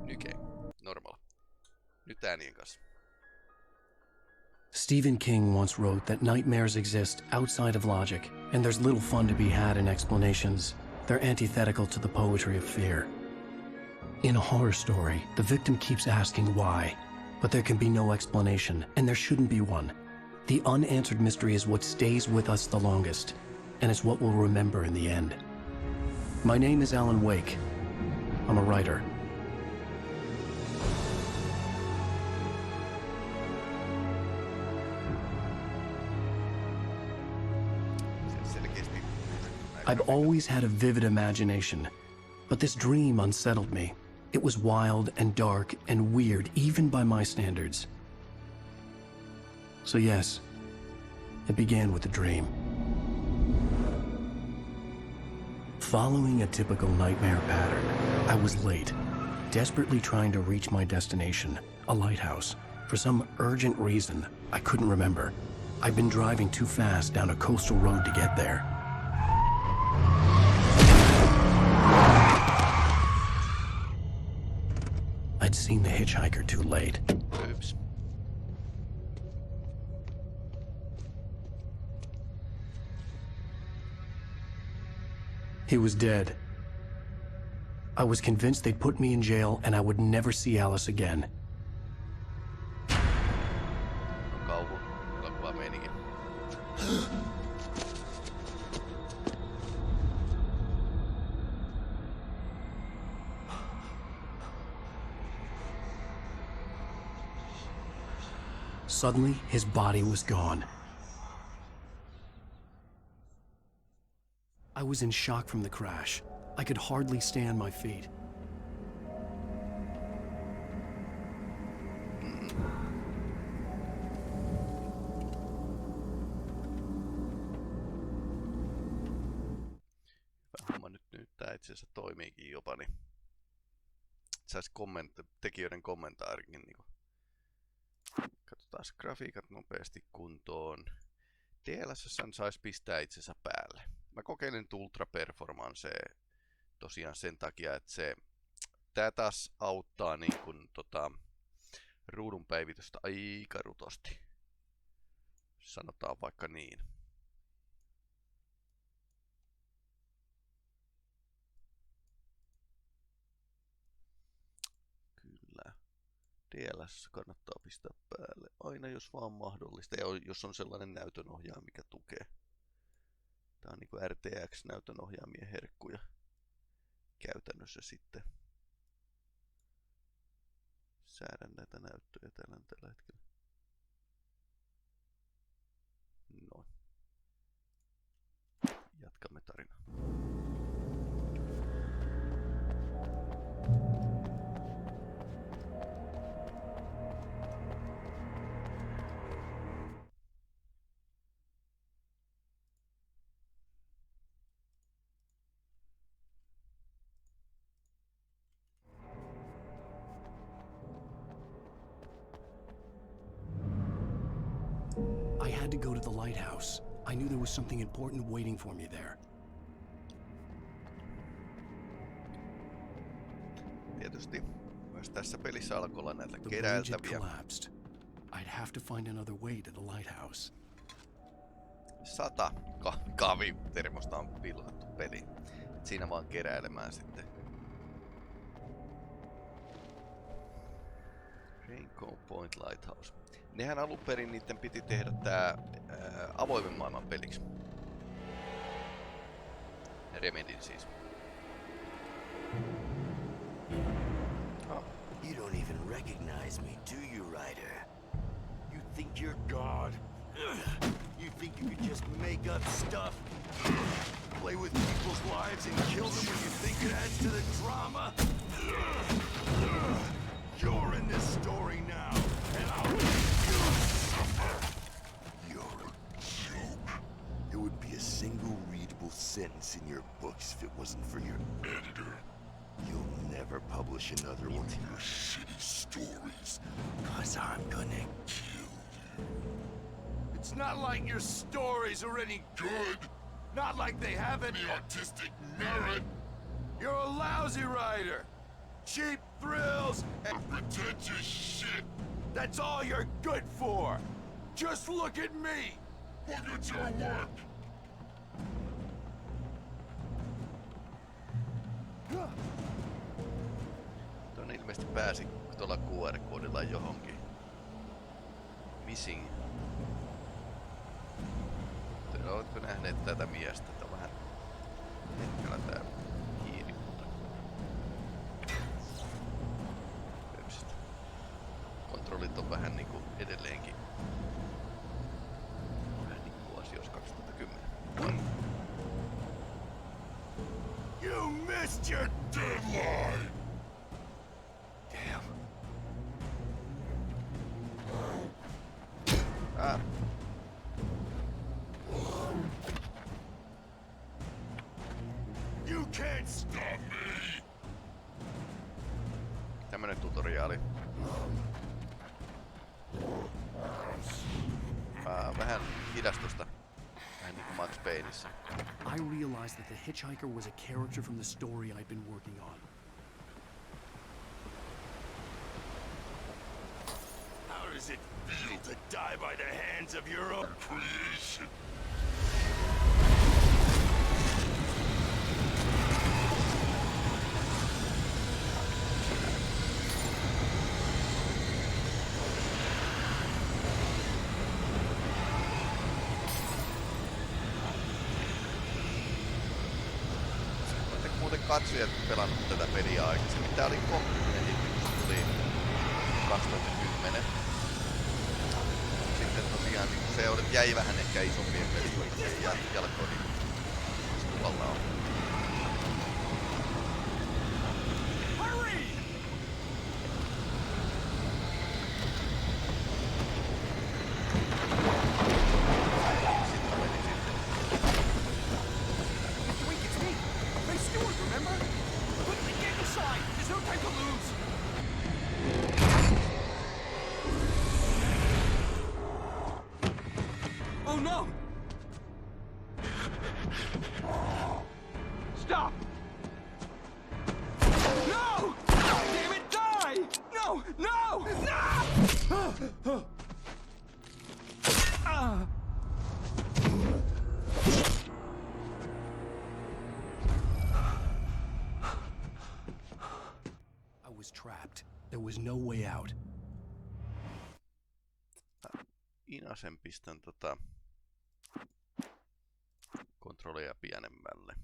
Nykei. Normal. Nyt äänien kanssa. Stephen King once wrote that nightmares exist outside of logic, and there's little fun to be had in explanations. They're antithetical to the poetry of fear. In a horror story, the victim keeps asking why, but there can be no explanation, and there shouldn't be one. The unanswered mystery is what stays with us the longest, and it's what we'll remember in the end. My name is Alan Wake. I'm a writer. I've always had a vivid imagination, but this dream unsettled me. It was wild and dark and weird, even by my standards. So yes, it began with a dream. Following a typical nightmare pattern, I was late, desperately trying to reach my destination, a lighthouse. For some urgent reason, I couldn't remember. I'd been driving too fast down a coastal road to get there. I'd seen the hitchhiker too late. Oops. He was dead. I was convinced they'd put me in jail and I would never see Alice again. Suddenly, his body was gone. I was in shock from the crash. I could hardly stay on my feet. Homma nyt tää itse asiassa toimiikin jopa, niin sais tekijöiden kommentaarikin niinku. Katsotaan grafiikat nopeasti kuntoon. DLS:ssä sais pistää itsensä päälle. Mä kokeilen Ultra Performancea tosiaan sen takia, että tää taas auttaa niin kun ruudun päivitystä aika rutosti. Sanotaan vaikka niin. Kyllä. DLS kannattaa pistää päälle aina jos vaan mahdollista ja jos on sellainen näytönohjaaja mikä tukee. Tää on niinku RTX näytönohjaamien herkkuja käytännössä sitten. Säädän näitä näyttöjä tällä hetkellä. Noin. Jatkamme tarinaa. I had to go to the lighthouse. I knew there was something important waiting for me there. Tietysti myös tässä pelissä alkoi olla näitä The keräiltäviä. I'd have to find another way to the lighthouse. 100 kahvitermosta on pillattu peli. Siinä vaan keräilemään sitten. Rainbow Point Lighthouse. Nehän alun perin niiden piti tehdä tää avoimen maailman peliksi. Remedin siis. You don't even recognize me, do you, Ryder? You think you're God? You think you could just make up stuff? Play with people's lives and kill them when you think it adds to the drama? You're in this story now, and I'll make you suffer. You're a joke. It would be a single readable sentence in your books if it wasn't for your editor. You'll never publish another one of your shitty stories, 'cause I'm gonna kill you. It's not like your stories are any good. Not like they have any artistic merit. You're a lousy writer. cheap thrills and pretentious shit. That's all you're good for. Just look at me. Look at your work. Tuonne ilmeisesti pääsi tuolla QR-koodilla johonkin. Missing. Oletko nähneet tätä miestä? Tää on vähän hetkellä tää kiinni, mutta pöpsistä. Kontrollit on vähän niinku edelleenkin vähän niinku vuosi 2010. You missed your deadline! Damn. Ah. You can't stop me! Tämmönen tutoriaali. Vähän hidastusta. Vähän niinku Max Payneissa. I realized that the hitchhiker was a character from the story I'd been working on. How does it feel to die by the hands of your own creation? Katsojat pelannut tätä peliä aikaisemmin. Tää oli kommentti, kun se tuli 2010. Sitten tosiaan niin se jäi vähän ehkä isompien pelien jalkoihin. Tuolla on. Trapped. There was no way out. Inasen pistän kontrollia pienemmälle.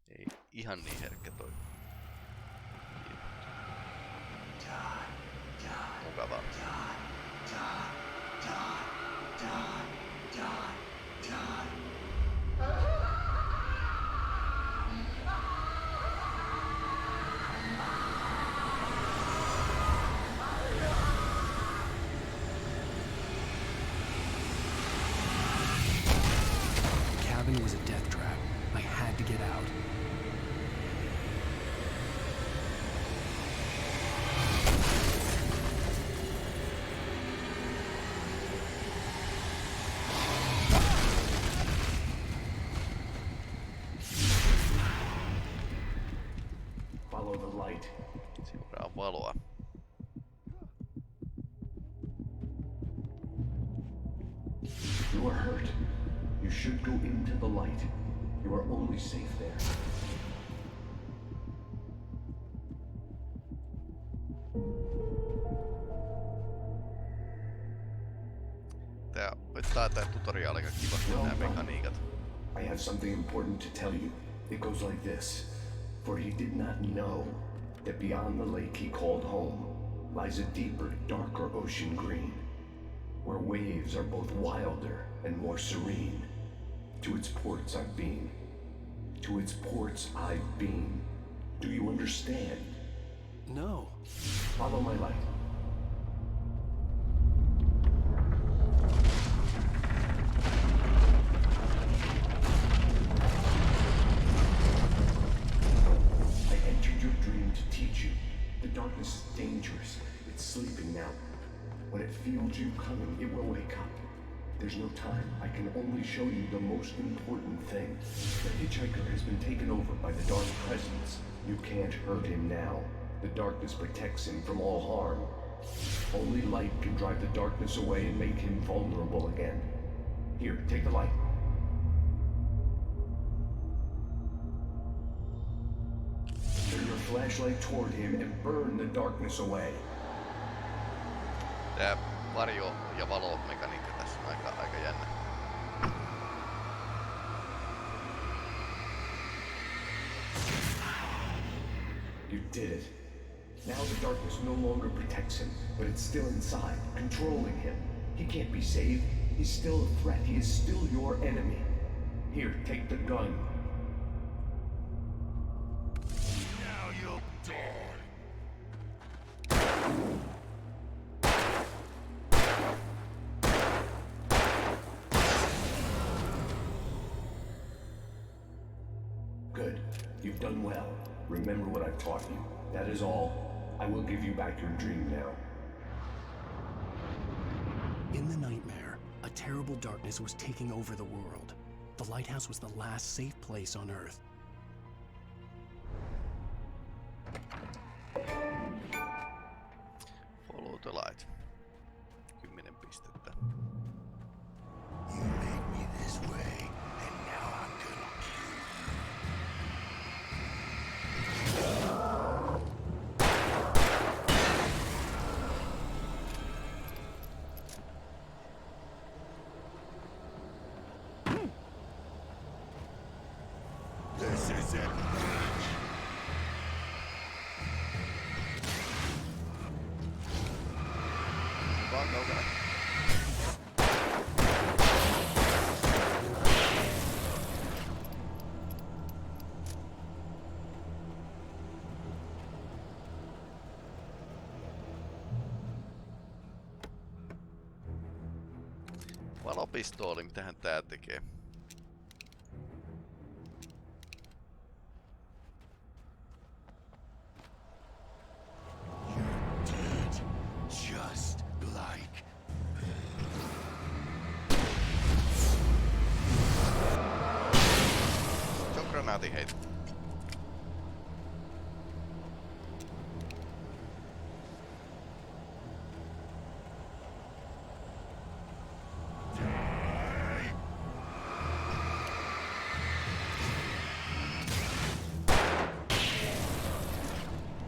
Ei ihan niin herkkä toi. Mukavaa. It was a death trap. I had to get out. Follow the light. Seuraa valoa. You are hurt. You should go into the light. You are only safe there. Tää tutoriaali aika kivasti nää mekaniikat. I have something important to tell you. It goes like this. For he did not know that beyond the lake he called home lies a deeper, darker ocean green, where waves are both wilder and more serene. To its ports I've been. To its ports I've been. Do you understand? No. Follow my light. I entered your dream to teach you. The darkness is dangerous. It's sleeping now. When it feels you coming, it will wake up. There's no time. I can only show you the most important thing. The hitchhiker has been taken over by the dark presence. You can't hurt him now. The darkness protects him from all harm. Only light can drive the darkness away and make him vulnerable again. Here, take the light. Turn your flashlight toward him and burn the darkness away. Tää varjo- ja valomekaniikka tässä on aika jännä. You did it. Now the darkness no longer protects him, but it's still inside, controlling him. He can't be saved. He's still a threat. He is still your enemy. Here, take the gun. Now you'll die. Good. You've done well. Remember what I've taught you. That is all. I will give you back your dream now. In the nightmare, a terrible darkness was taking over the world. The lighthouse was the last safe place on Earth. Follow the light. 10 pistettä. You made me this way, and now I'm gonna kill you. This isn't much. Vaan kaukana. Valopistooli, mitähän tää tekee? You're dead, just like... Se on granaatin heitä.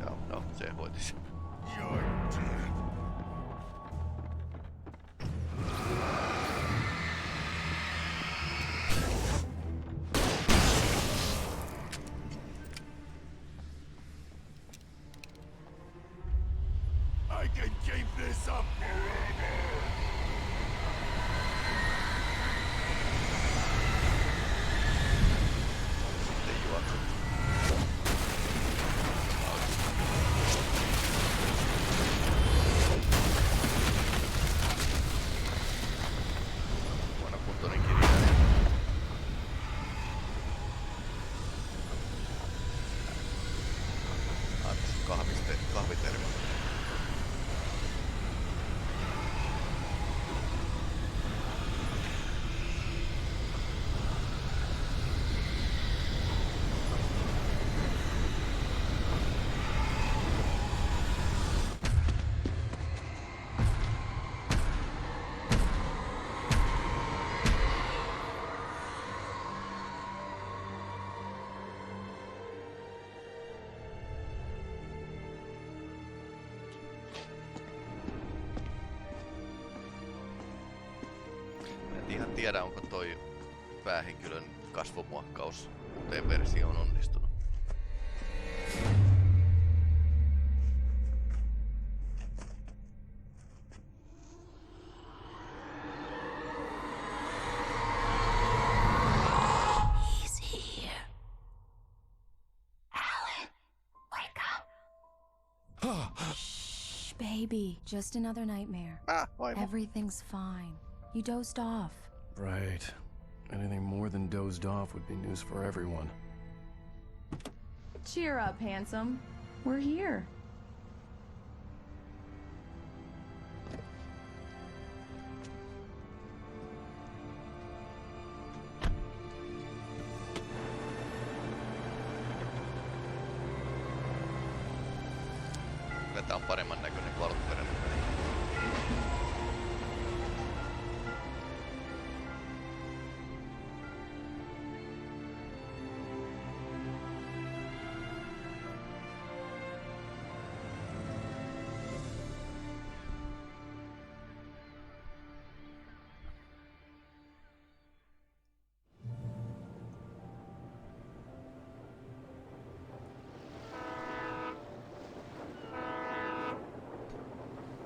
Joo, no se hoiti sen. You're dead. I can keep this up forever. Sitten juoksut. Huonokuntoinen kirjailija. Kahvitermi. En ihan tiedä, onko toi päähenkilön kasvomuokkaus uuteen versioon onnistunut. He's here. Alan, wake up. Shh, baby. Just another nightmare. Vaimo. Everything's fine. You dozed off. Right. Anything more than dozed off would be news for everyone. Cheer up, handsome. We're here. että tää on paremman näköinen kuin alkuperäinen peli.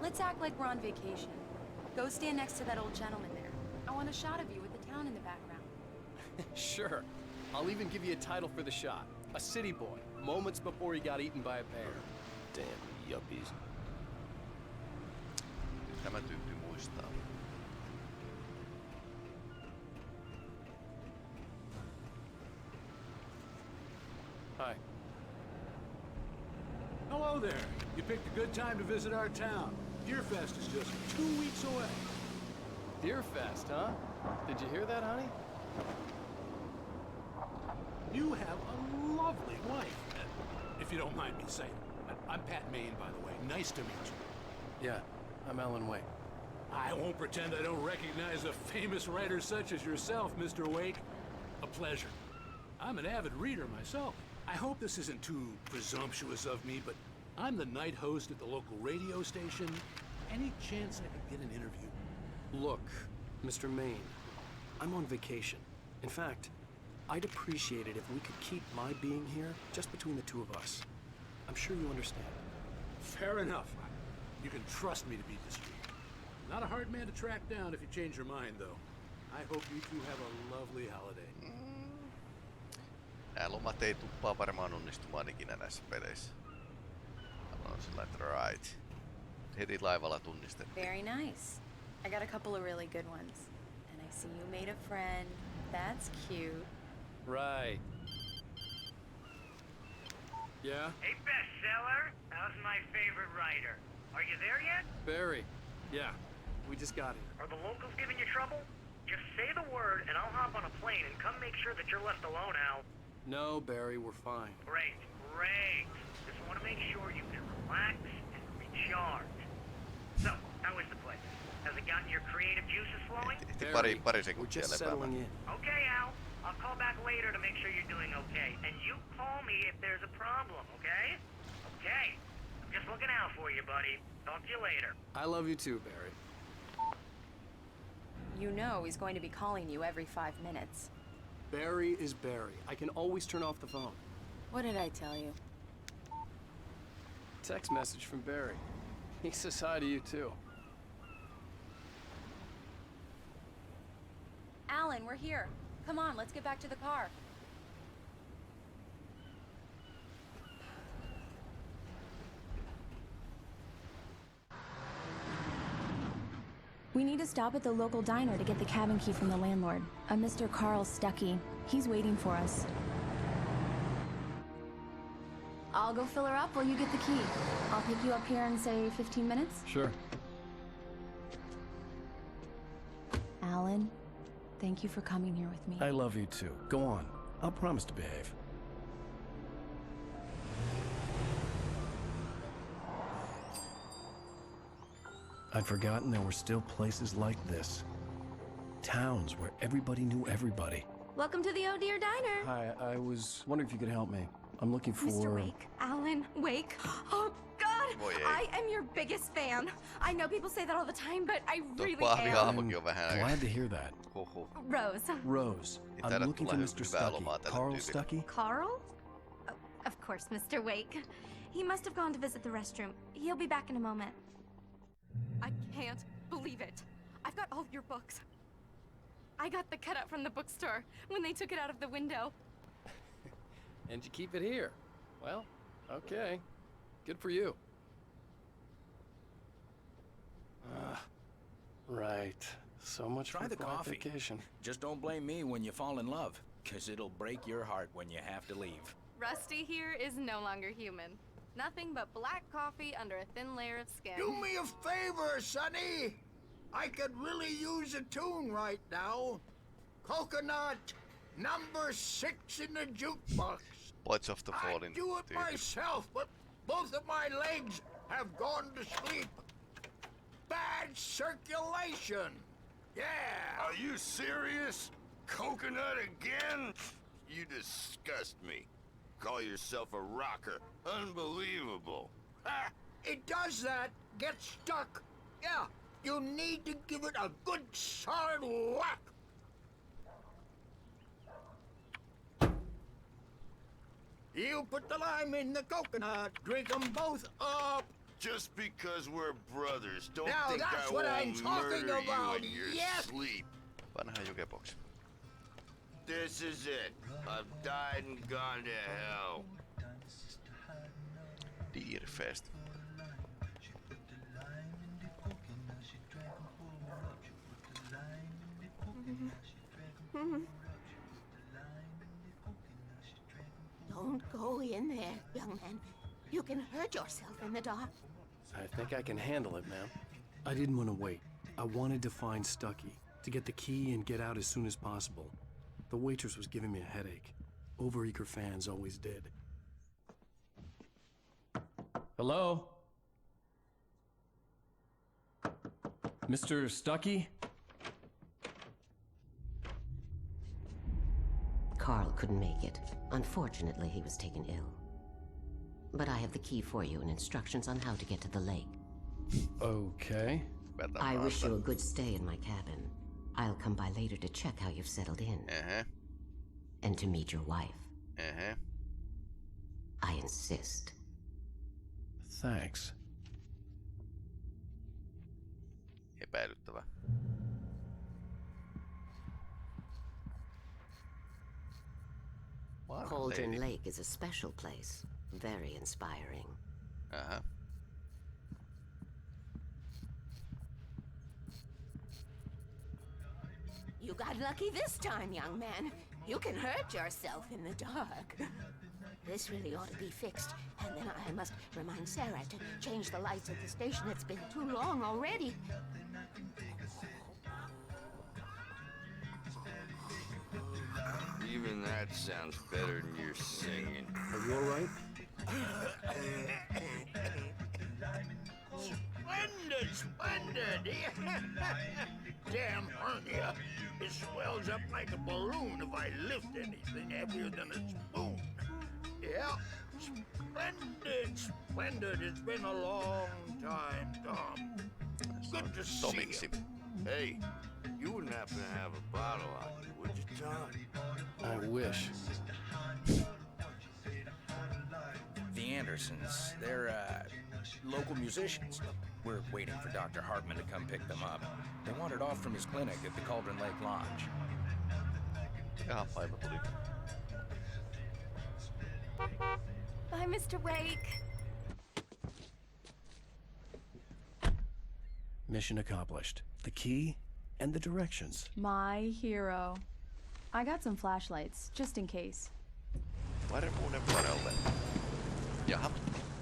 Let's act like we're on vacation. Go stand next to that old gentleman there. I want a shot of you with the town in the background. Sure. I'll even give you a title for the shot. A city boy, moments before he got eaten by a bear. Damn yuppies. Tämä täytyy muistaa. Hi. Hello there. You picked a good time to visit our town. Deerfest is just 2 weeks away. Deerfest, huh? Did you hear that, honey? You have a lovely wife, if you don't mind me saying. I'm Pat Maine, by the way. Nice to meet you. Yeah, I'm Alan Wake. I won't pretend I don't recognize a famous writer such as yourself, Mr. Wake. A pleasure. I'm an avid reader myself. I hope this isn't too presumptuous of me, but I'm the night host at the local radio station. Any chance I could get an interview? Look, Mr. Maine, I'm on vacation. In fact, I'd appreciate it if we could keep my being here just between the two of us. I'm sure you understand. Fair enough. You can trust me to be discreet. Not a hard man to track down if you change your mind, though. I hope you two have a lovely holiday. Nää lomat ei tuppaa varmaan onnistumaan ikinä näissä peleissä. On sillä, että right. Heti laivalla tunnistettiin. Very nice. I got a couple of really good ones. And I see you made a friend. That's cute. Right. Yeah? Hey, bestseller. How's my favorite writer? Are you there yet? Barry. Yeah, we just got here. Are the locals giving you trouble? Just say the word and I'll hop on a plane and come make sure that you're left alone, Al. No, Barry, we're fine. Great, great. Just want to make sure you can relax and recharge. So, how is the place? Has it gotten your creative juices flowing? Pari we're sekuntia just settling lepäämään. in. Okay, Al. I'll call back later to make sure you're doing okay. And you call me if there's a problem, okay? Okay. I'm just looking out for you, buddy. Talk to you later. I love you too, Barry. You know he's going to be calling you every 5 minutes. Barry is Barry. I can always turn off the phone. What did I tell you? Text message from Barry. He says hi to you too. Alan, we're here. Come on, let's get back to the car. We need to stop at the local diner to get the cabin key from the landlord, a Mr. Carl Stuckey. He's waiting for us. I'll go fill her up while you get the key. I'll pick you up here in, say, 15 minutes? Sure. Alan, thank you for coming here with me. I love you too. Go on. I'll promise to behave. I'd forgotten there were still places like this. Towns where everybody knew everybody. Welcome to the Oh Dear Diner. Hi, I was wondering if you could help me. I'm looking for... Mr. Wake. Alan Wake. Oh, God. Voi ei. I am your biggest fan. I know people say that all the time, but I Tuo really pahvihahmokin am. on vähän Glad to hear that. Huhhuh. Rose. Rose, Ei I'm taida looking tulla for Mr. hyvää lomaa Stuckey. tälle Carl tyypille. Stuckey? Carl? Oh, of course, Mr. Wake. He must have gone to visit the restroom. He'll be back in a moment. I can't believe it. I've got all of your books. I got the cutout from the bookstore when they took it out of the window. And you keep it here. Well, okay. Good for you. Right. So much Try for the quiet coffee. vacation. Just don't blame me when you fall in love, 'cause it'll break your heart when you have to leave. Rusty here is no longer human. Nothing but black coffee under a thin layer of skin. Do me a favor, Sonny. I could really use a tune right now. Coconut, number 6 in the jukebox. Points of the Fallen I'd do it tyypit. myself, but both of my legs have gone to sleep. Bad circulation. Yeah. Are you serious? Coconut again? You disgust me. Call yourself a rocker. Unbelievable. Ha! It does that. Get stuck. Yeah. You need to give it a good solid whack. You put the lime in the coconut. Drink them both up. Just because we're brothers, don't Now think that's I what won't I'm talking murder about. you in your Yes. sleep. Vanha jukebox. This is it. I've died and gone to hell. Dear Fest. Don't go in there, young man. You can hurt yourself in the dark. I think I can handle it, ma'am. I didn't want to wait. I wanted to find Stucky, to get the key and get out as soon as possible. The waitress was giving me a headache. Overeager fans always did. Hello? Mr. Stucky? Carl couldn't make it. Unfortunately, he was taken ill. But I have the key for you and instructions on how to get to the lake. Okay. I wish you a good stay in my cabin. I'll come by later to check how you've settled in. And to meet your wife. I insist. Thanks. Epäilyttävä. Cauldron Lake is a special place. Very inspiring. You got lucky this time, young man. You can hurt yourself in the dark. This really ought to be fixed. And then I must remind Sarah to change the lights at the station. It's been too long already. Even that sounds better than your singing. Are you all right? Splendid, splendid. Damn hernia. It swells up like a balloon if I lift anything heavier than a spoon. Yeah, splendid, splendid. It's been a long time, Tom. Good to see you. Hey, you wouldn't happen to have a bottle on you, would you, Tom? I wish. The Andersons, they're, local musicians. We're waiting for Dr. Hartman to come pick them up. They wandered off from his clinic at the Cauldron Lake Lodge. Bye, Mr. Wake. Mission accomplished. The key and the directions. My hero. I got some flashlights, just in case. Varmuuden varalle. Jaha.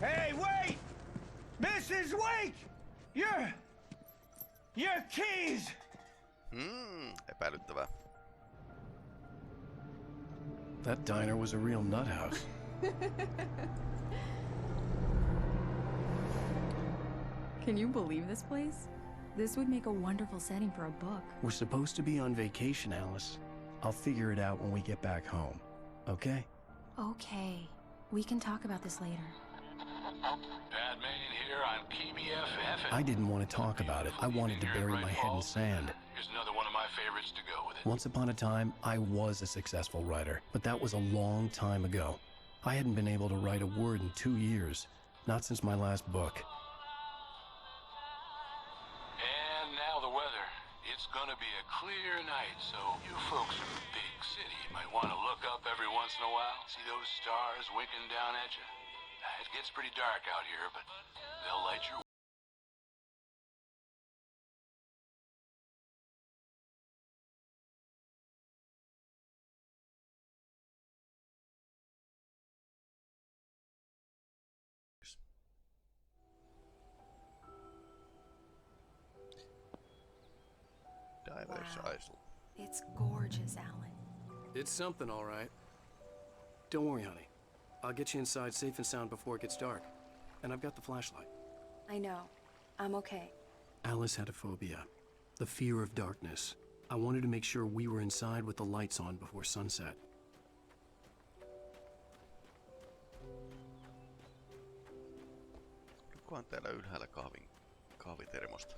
Hey, wait! Mrs. Wake! Your keys! Epäilyttävää. That diner was a real nut house. Can you believe this place? This would make a wonderful setting for a book. We're supposed to be on vacation, Alice. I'll figure it out when we get back home. Okay? Okay. We can talk about this later. Pat Main here on KBFF. I didn't want to talk about it. I wanted to bury my head in sand. Here's another one of my favorites to go with it. Once upon a time, I was a successful writer, but that was a long time ago. I hadn't been able to write a word in 2 years, not since my last book. And now the weather. It's gonna be a clear night, so you folks from the big city might want to look up every once in a while. See those stars winking down at you? It gets pretty dark out here, but they'll light your Wow. It's gorgeous, Alan. It's something, all right. Don't worry, honey. I'll get you inside safe and sound before it gets dark. And I've got the flashlight. I know. I'm okay. Alice had a phobia. The fear of darkness. I wanted to make sure we were inside with the lights on before sunset. Kukaan täällä ylhäällä kahvitermosta?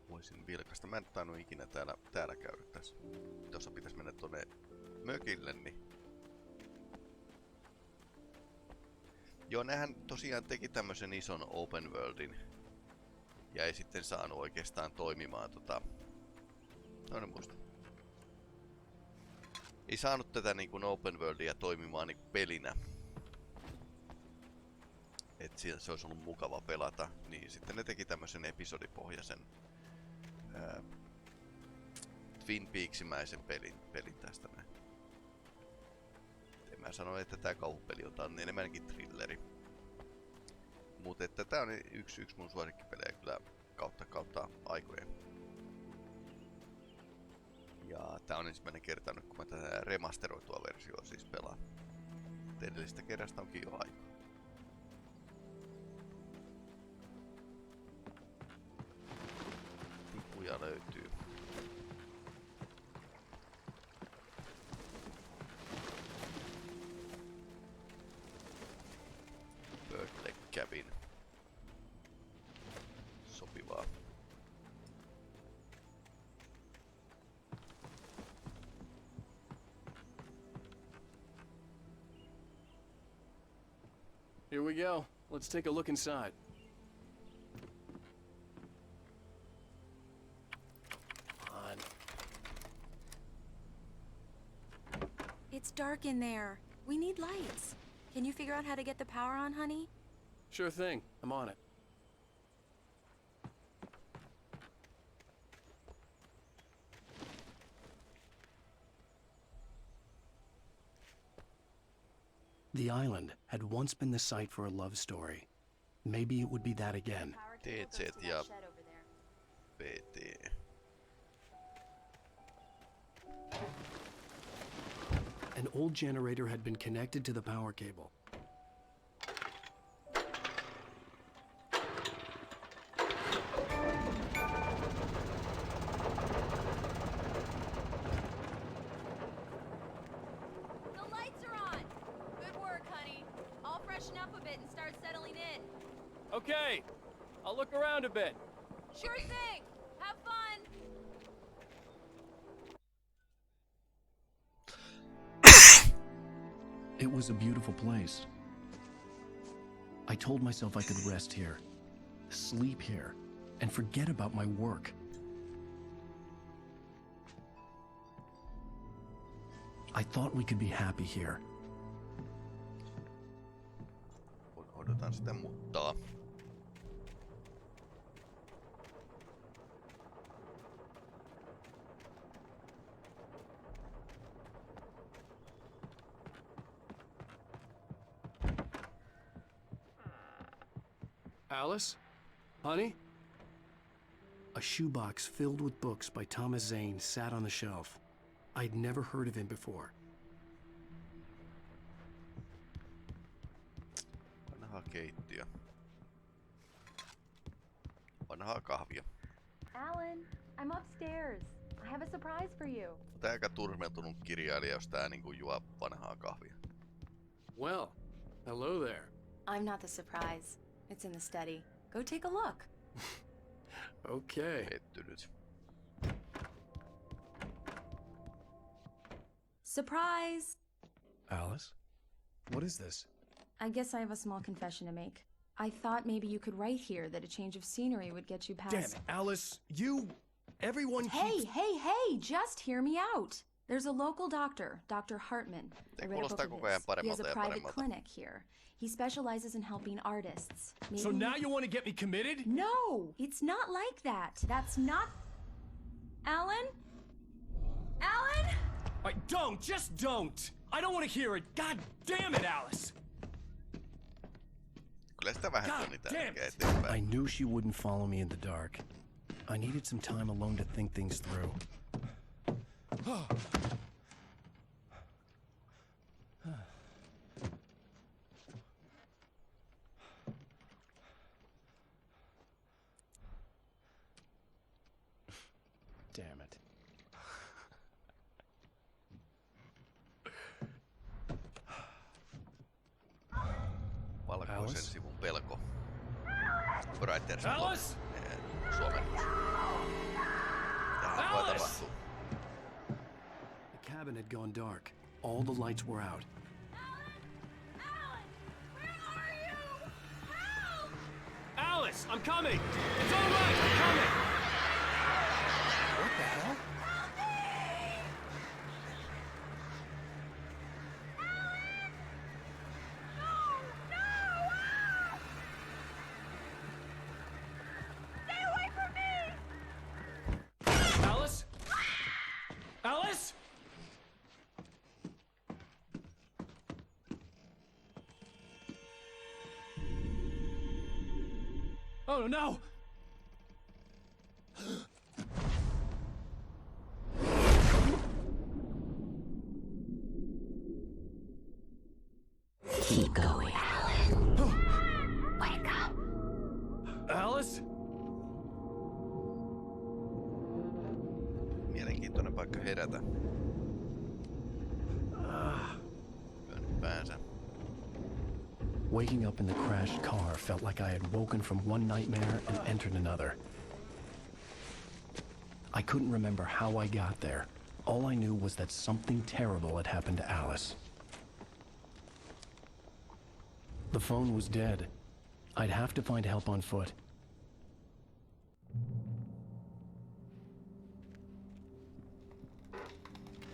Voisin vilkasta. Mä en tainnut ikinä täällä käydä tässä. Tuossa pitäis mennä tonne mökille, niin... Joo, nehän tosiaan teki tämmösen ison open worldin. Ja ei sitten saanut oikeastaan toimimaan No en muista. Ei saanut tätä niin open worldia toimimaan niin pelinä. Et se olisi ollut mukava pelata. Niin sitten ne teki tämmösen episodipohjaisen Twin Peaksimäisen pelin tästä näin. En mä sano, että tää kauhupeli on enemmänkin trilleri. Mut että tää on yksi mun suosikkipelejä kyllä kautta aikojen. Ja tää on ensimmäinen kerta nyt, kun mä tätä remasteroitua versioa siis pelaan. Edellistä kerrasta onkin jo aikaa. Tipuja löytyy. Birthday cabin. Sopivaa. Here we go. Let's take a look inside. On. It's dark in there. We need lights. Can you figure out how to get the power on, honey? Sure thing. I'm on it. The island had once been the site for a love story. Maybe it would be that again. TZ ja PT. An old generator had been connected to the power cable. Okay, I'll look around a bit. Sure thing. Have fun. It was a beautiful place. I told myself I could rest here, sleep here, and forget about my work. I thought we could be happy here. Odotan sitä muttaa. Alice? Honey? A shoebox filled with books by Thomas Zane sat on the shelf. I'd never heard of him before. Vanha keittiö. Vanhaa kahvia. Alan, I'm upstairs. I have a surprise for you. Tää aika turmeltunut kirjailija, jos tää niinku juo vanhaa kahvia. Well, hello there. I'm not the surprise. It's in the study. Go take a look. Okay. Pettynyt. Surprise! Alice? What is this? I guess I have a small confession to make. I thought maybe you could write here that a change of scenery would get you past... Damn it, Alice! Everyone keeps... Hey! Just hear me out! There's a local doctor, Dr. Hartman. I read a book of his. He has a private clinic here. He specializes in helping artists. Maybe... So now you want to get me committed? No! It's not like that. That's not... Alan? Alan? Just don't! I don't want to hear it! God damn it, Alice! Kyllä sitä vähän tää eteenpäin. I knew she wouldn't follow me in the dark. I needed some time alone to think things through. copywriters Alice! suomennus. Tähän voi tapahtua. The cabin had gone dark. All the lights were out. Alice, I'm coming! It's all right, I'm coming! What the hell? Alice? Alice? Oh no! Keep going, Alice. Wake up. Alice? Mielenkiintoinen paikka herätä. Lyönyt päänsä. Waking up in the crashed car felt like I had woken from one nightmare and entered another. I couldn't remember how I got there. All I knew was that something terrible had happened to Alice. The phone was dead. I'd have to find help on foot.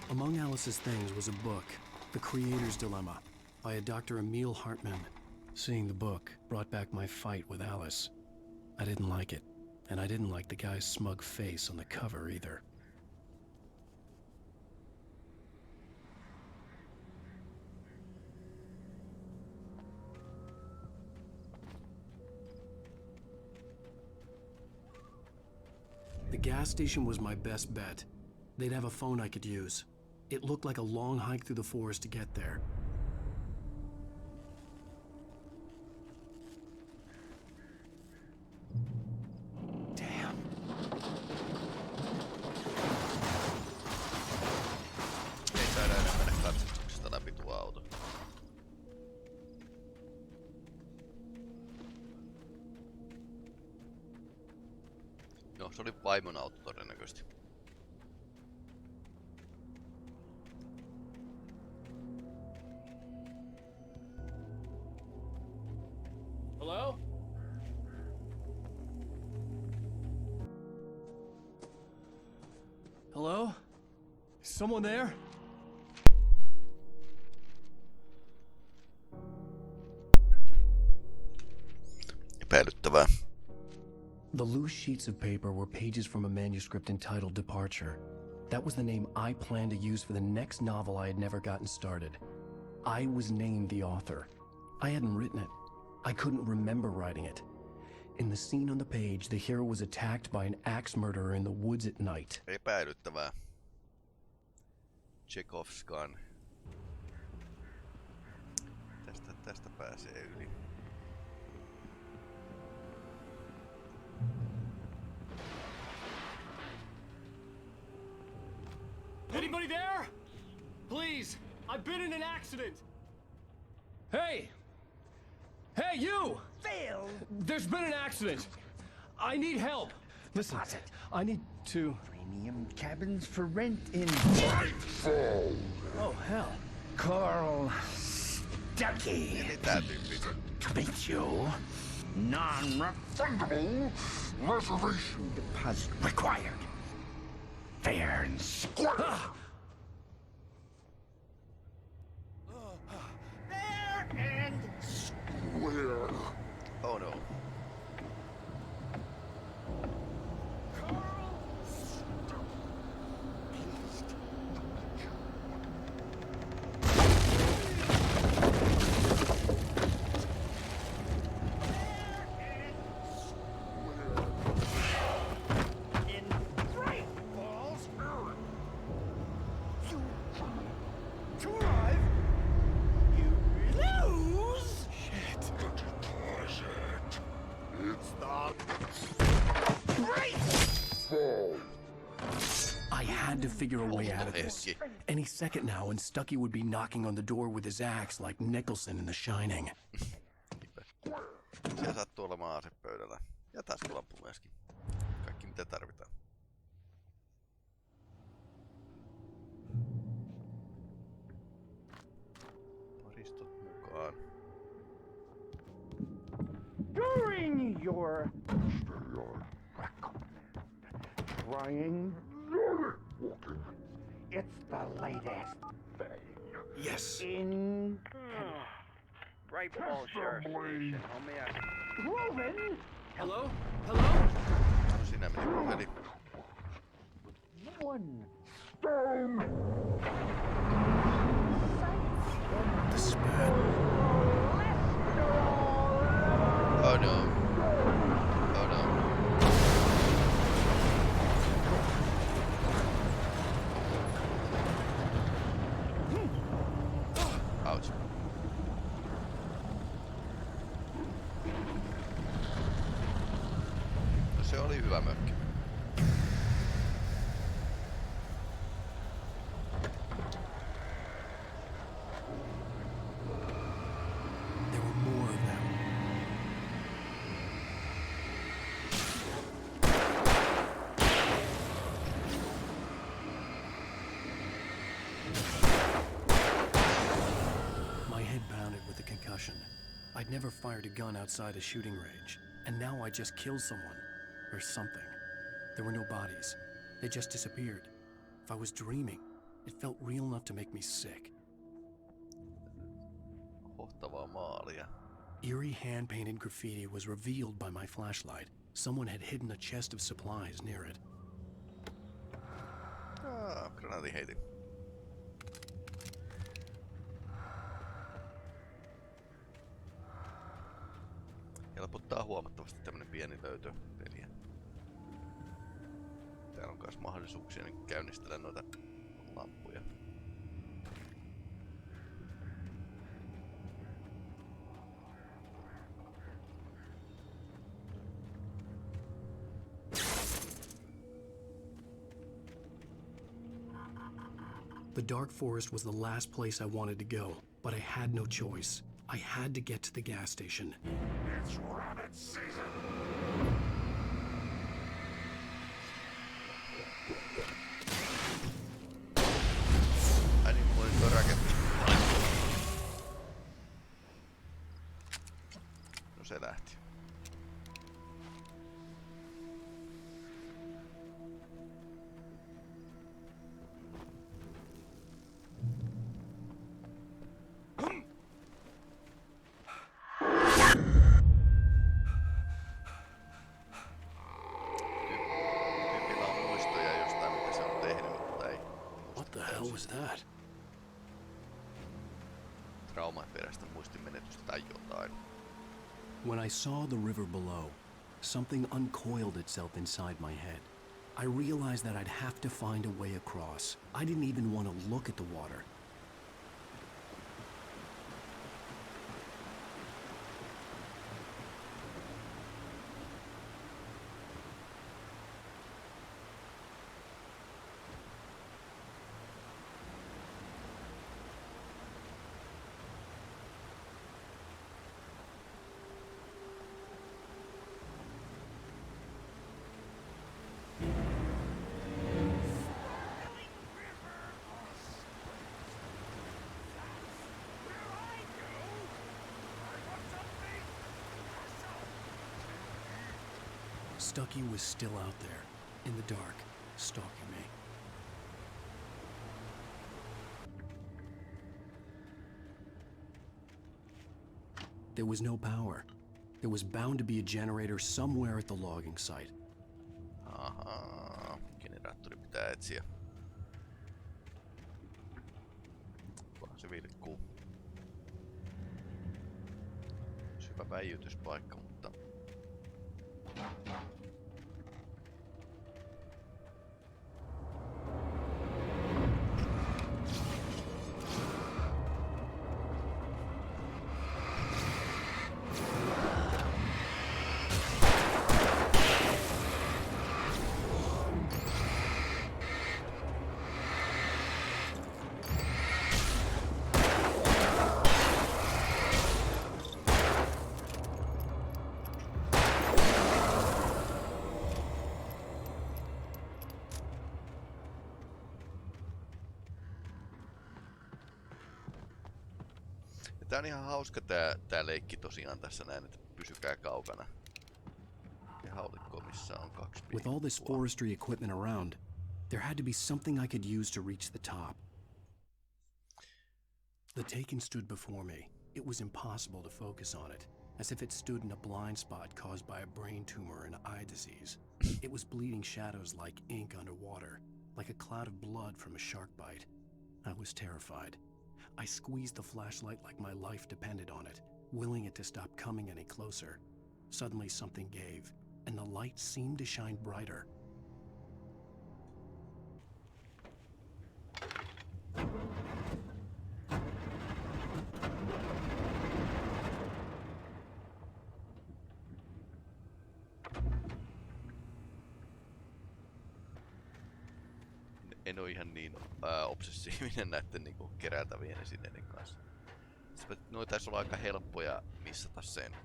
Among Alice's things was a book, The Creator's Dilemma, by a Dr. Emil Hartmann. Seeing the book brought back my fight with Alice. I didn't like it, and I didn't like the guy's smug face on the cover either. The gas station was my best bet. They'd have a phone I could use. It looked like a long hike through the forest to get there. Damn. Ei saada enää mennä katsastuksesta läpi tuo auto. Joo, se oli vaimon auto todennäköisesti. Hello? Hello? Is someone there? Epäilyttävää. The loose sheets of paper were pages from a manuscript entitled Departure. That was the name I planned to use for the next novel I had never gotten started. I was named the author. I hadn't written it. I couldn't remember writing it. In the scene on the page, the hero was attacked by an axe murderer in the woods at night. Epäilyttävää. Chekhov's gun. Tästä pääsee yli. Anybody there? Please, I've been in an accident. Hey! Hey, you! Phil! There's been an accident. I need help. Listen, I need to... Premium cabins for rent in... Oh, hell. Carl Stuckey. Eli tää tyyppi. To meet you. Non-refundable reservation deposit required. Fair and square. Fair and square. Oh no. I had to figure a way out of this. Any second now, and Stuckey would be knocking on the door with his axe like Nicholson in The Shining. Siellä sattuu olemaan asepöydällä. Ja taskulampu myöskin. Kaikki mitä tarvitaan. Paristot mukaan. During your trying walking, it's the latest thing. Yes. In Right ball sheriff station. Homie, proven. Hello? Hello? No sinä meni puhelin. One stone. This is bad. Oh no. Oh no. Ouch. No se oli hyvä mökki. There were more of them. My head pounded with the concussion. I'd never fired a gun outside a shooting range, and now I just killed someone. Or something. There were no bodies. They just disappeared. If I was dreaming, it felt real enough to make me sick. Hohtavaa maalia. Eerie hand-painted graffiti was revealed by my flashlight. Someone had hidden a chest of supplies near it. Granaatin heitin. Helpottaa huomattavasti tämmönen pieni löytö peliä. Täällä on myös mahdollisuuksia niin käynnistellä noita lampuja. The dark forest was the last place I wanted to go, but I had no choice. I had to get to the gas station. It's rabbit season. Ai niin, mulla oli tuo raketti. No se lähti. Tyypillä on muistoja jostain mitä se on tehnyt, mutta ei. What the hell was that? Traumaperäistä muistinmenetystä tai jotain. When I saw the river below, something uncoiled itself inside my head. I realized that I'd have to find a way across. I didn't even want to look at the water. Stucky was still out there, in the dark, stalking me. There was no power. There was bound to be a generator somewhere at the logging site. Ahaa, generaattori pitää etsiä. Vaan se vilkkuu. Hyvä väijytyspaikka, mutta... Tää on ihan hauska tää leikki tosiaan tässä näin, että pysykää kaukana. Ja haulikko, missä on 2 With all this forestry equipment around, there had to be something I could use to reach the top. The Taken stood before me. It was impossible to focus on it, as if it stood in a blind spot caused by a brain tumor and eye disease. It was bleeding shadows like ink underwater, like a cloud of blood from a shark bite. I was terrified. I squeezed the flashlight like my life depended on it, willing it to stop coming any closer. Suddenly something gave, and the light seemed to shine brighter. En oo ihan niin obsessiivinen näitten niinku keräiltävien esineiden kanssa. Noita taisi olla aika helppoja missata sen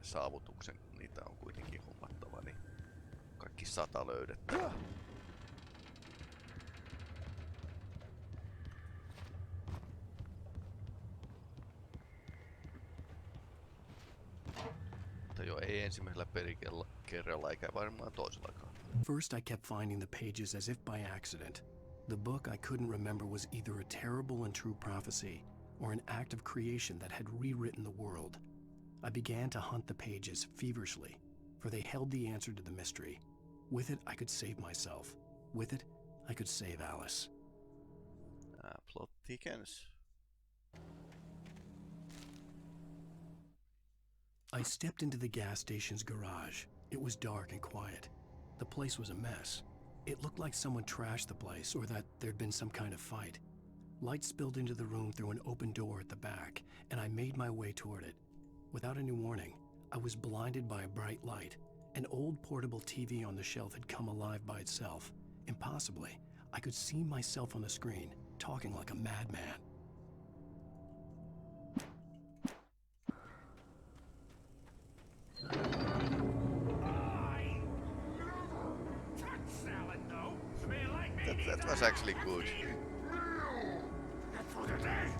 saavutuksen, kun niitä on kuitenkin hommattava, niin kaikki 100 löydettävä. Mutta joo, ei ensimmäisellä pelikerralla eikä varmaan toisellakaan. First, I kept finding the pages as if by accident. The book I couldn't remember was either a terrible and true prophecy or an act of creation that had rewritten the world. I began to hunt the pages feverishly, for they held the answer to the mystery. With it, I could save myself. With it, I could save Alice. Plot thickens. I stepped into the gas station's garage. It was dark and quiet. The place was a mess. It looked like someone trashed the place or that there'd been some kind of fight. Light spilled into the room through an open door at the back, and I made my way toward it. Without any warning, I was blinded by a bright light. An old portable TV on the shelf had come alive by itself. Impossibly, I could see myself on the screen, talking like a madman. That was actually good. That's for today.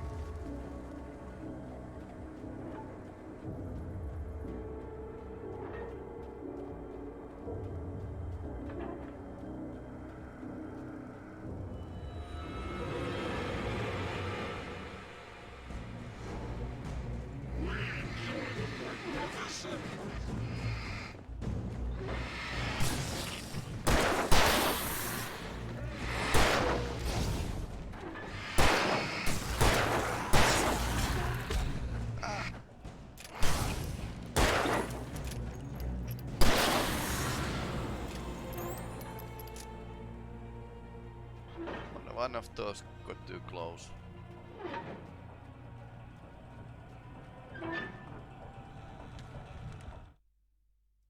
One of those got too close.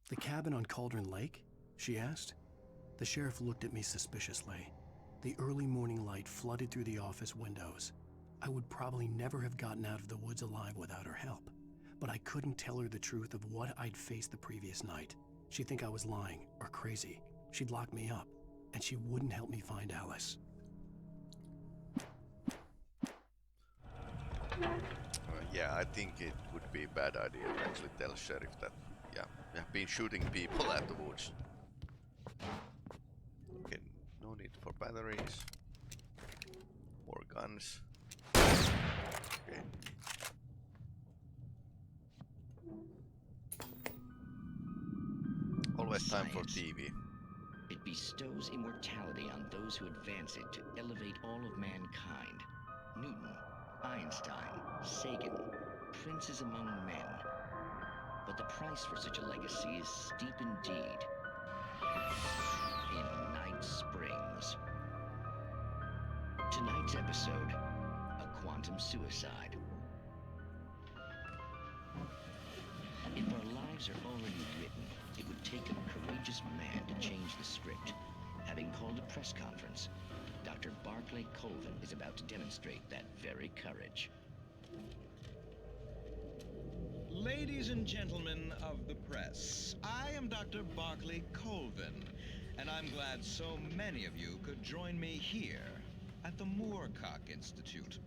The cabin on Cauldron Lake? She asked. The sheriff looked at me suspiciously. The early morning light flooded through the office windows. I would probably never have gotten out of the woods alive without her help, but I couldn't tell her the truth of what I'd faced the previous night. She'd think I was lying or crazy. She'd lock me up, and she wouldn't help me find Alice. Yeah, I think it would be a bad idea to actually tell sheriff that, yeah, we have been shooting people at the woods. Okay, no need for batteries. More guns. Okay. Always time for TV. It bestows immortality on those who advance it to elevate all of mankind. Newton, Einstein, Sagan, princes among men. But the price for such a legacy is steep indeed. In Night Springs. Tonight's episode, a quantum suicide. If our lives are already written, it would take a courageous man to change the script. Having called a press conference, Dr. Barclay Colvin is about to demonstrate that very courage. Ladies and gentlemen of the press, I am Dr. Barclay Colvin, and I'm glad so many of you could join me here at the Moorcock Institute.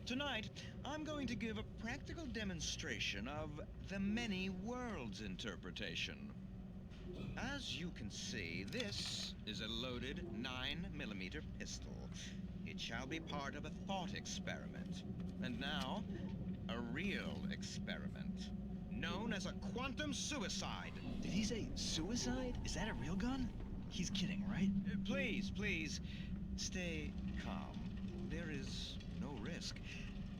Tonight, I'm going to give a practical demonstration of the many worlds interpretation. As you can see, this is a loaded 9mm pistol. It shall be part of a thought experiment. And now, a real experiment, known as a quantum suicide. Did he say suicide? Is that a real gun? He's kidding, right? Please, please, stay calm. There is no risk.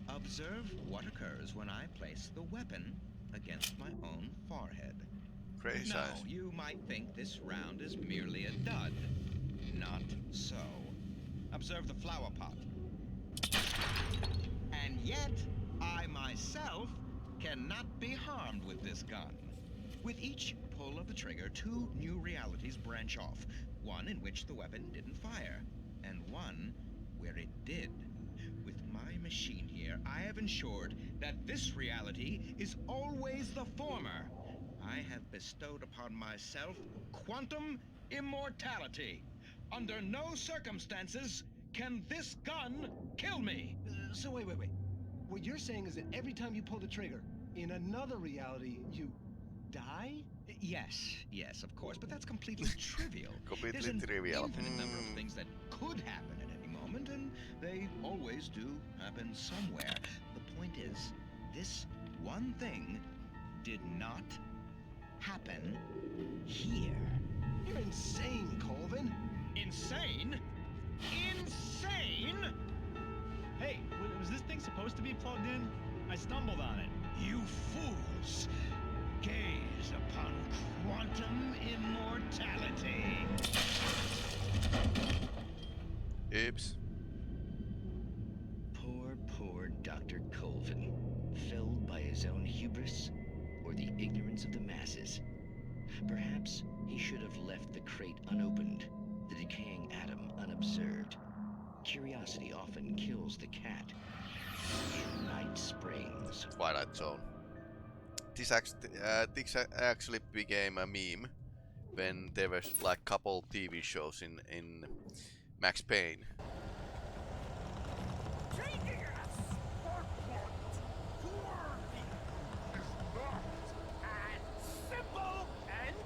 Observe what occurs when I place the weapon against my own forehead. Crazy Now, eyes. you might think this round is merely a dud. Not so. Observe the flower pot. And yet, I myself cannot be harmed with this gun. With each pull of the trigger, 2 new realities branch off. One in which the weapon didn't fire, and one where it did. With my machine here, I have ensured that this reality is always the former. I have bestowed upon myself quantum immortality. Under no circumstances can this gun kill me. So wait. What you're saying is that every time you pull the trigger, in another reality, you die? Yes, of course, but that's completely trivial. Completely There's an trivial. infinite number of things that could happen at any moment, and they always do happen somewhere. The point is, this one thing did not happen here. You're insane, Colvin. Insane? Insane? Hey, was this thing supposed to be plugged in? I stumbled on it. You fools! Gaze upon quantum immortality. Oops. Poor Dr. Colvin, felled by his own hubris or the ignorance of the masses. Perhaps he should have left the crate unopened, the decaying atom unobserved. Curiosity often kills the cat. Night Springs. Twilight Zone. This actually became a meme when there was like couple TV shows in Max Payne. Taking us for what? Worthy is not as simple and,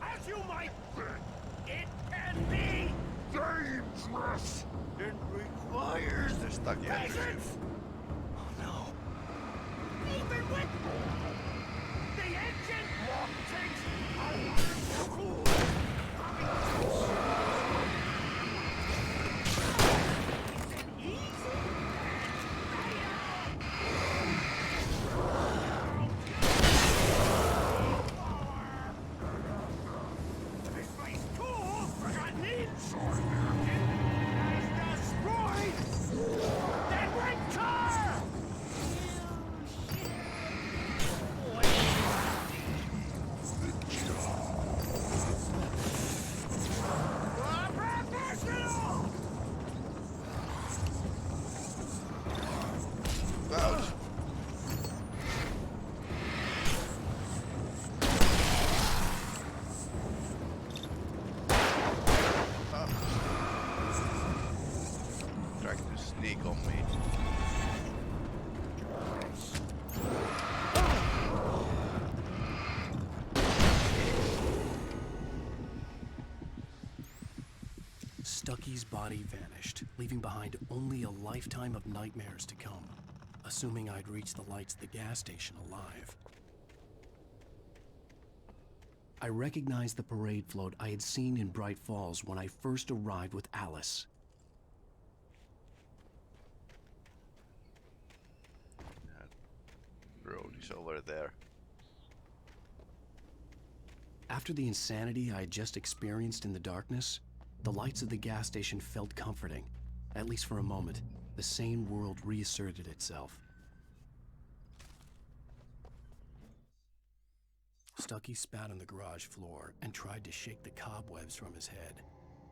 as you might think, it can be dangerous. It requires patience. Oh no. Even with the engine block takes a lot to cool. Stucky's body vanished, leaving behind only a lifetime of nightmares to come, assuming I'd reached the lights of the gas station alive. I recognized the parade float I had seen in Bright Falls when I first arrived with Alice. That road is over there. After the insanity I had just experienced in the darkness, the lights of the gas station felt comforting. At least for a moment, the sane world reasserted itself. Stucky spat on the garage floor and tried to shake the cobwebs from his head.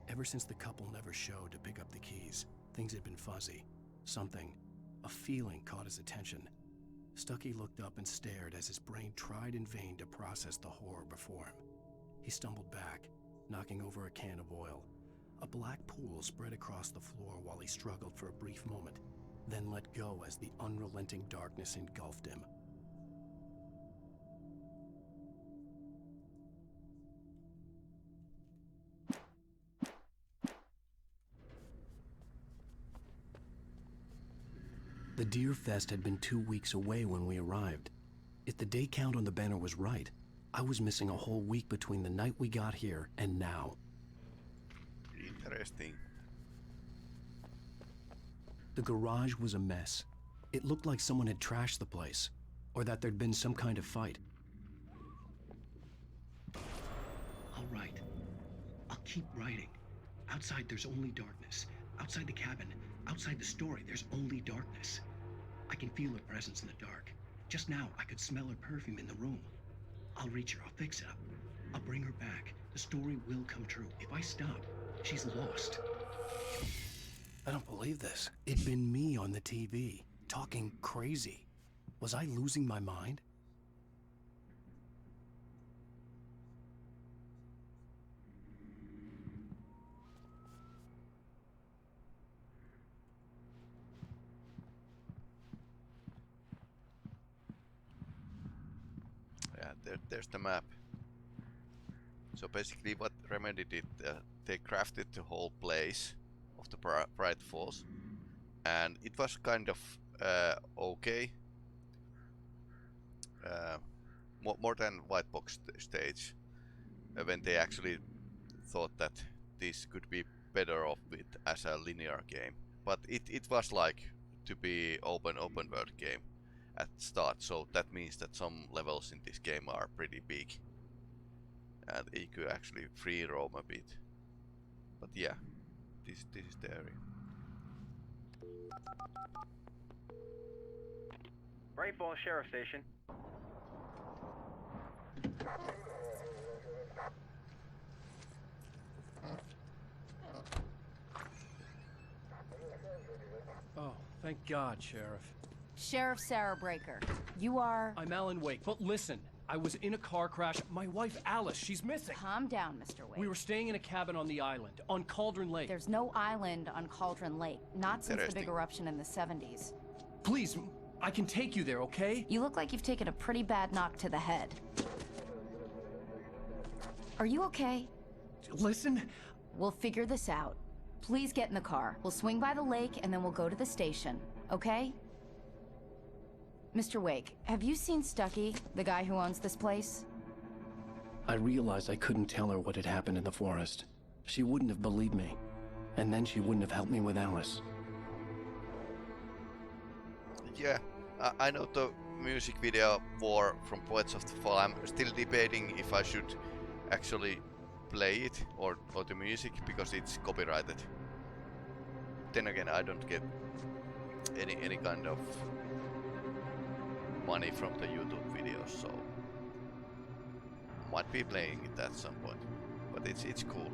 Ever since the couple never showed to pick up the keys, things had been fuzzy. Something, a feeling, caught his attention. Stucky looked up and stared as his brain tried in vain to process the horror before him. He stumbled back, knocking over a can of oil. A black pool spread across the floor while he struggled for a brief moment. then let go as the unrelenting darkness engulfed him. The Deer Fest had been 2 weeks away when we arrived. If the day count on the banner was right, I was missing a whole week between the night we got here and now. Interesting. The garage was a mess. It looked like someone had trashed the place, or that there'd been some kind of fight. I'll write. I'll keep writing. Outside there's only darkness. Outside the cabin, outside the story, there's only darkness. I can feel her presence in the dark. Just now, I could smell her perfume in the room. I'll reach her, I'll fix it up. I'll bring her back. The story will come true. If I stop, she's lost. I don't believe this. It'd been me on the TV, talking crazy. Was I losing my mind? Yeah, there's the map. So basically what Remedy did, they crafted the whole place of the Bright Falls, and it was kind of okay. More than white box stage, when they actually thought that this could be better off with as a linear game. But it was like to be open world game at start, so that means that some levels in this game are pretty big and you could actually free roam a bit. But yeah, this is the area. Bright Falls Sheriff Station. Oh, thank God, Sheriff. Sheriff Sarah Breaker. You are... I'm Alan Wake, but listen. I was in a car crash. My wife, Alice, she's missing. Calm down, Mr. Wake. We were staying in a cabin on the island, on Cauldron Lake. There's no island on Cauldron Lake. Not since the big eruption in the 70s. Please, I can take you there, okay? You look like you've taken a pretty bad knock to the head. Are you okay? Listen. We'll figure this out. Please get in the car. We'll swing by the lake and then we'll go to the station, okay? Mr. Wake, have you seen Stucky, the guy who owns this place? I realized I couldn't tell her what had happened in the forest. She wouldn't have believed me. And then she wouldn't have helped me with Alice. Yeah, I know the music video War from Poets of the Fall. I'm still debating if I should actually play it or the music because it's copyrighted. Then again, I don't get any kind of money from the YouTube videos, so might be playing it at some point. But it's cool.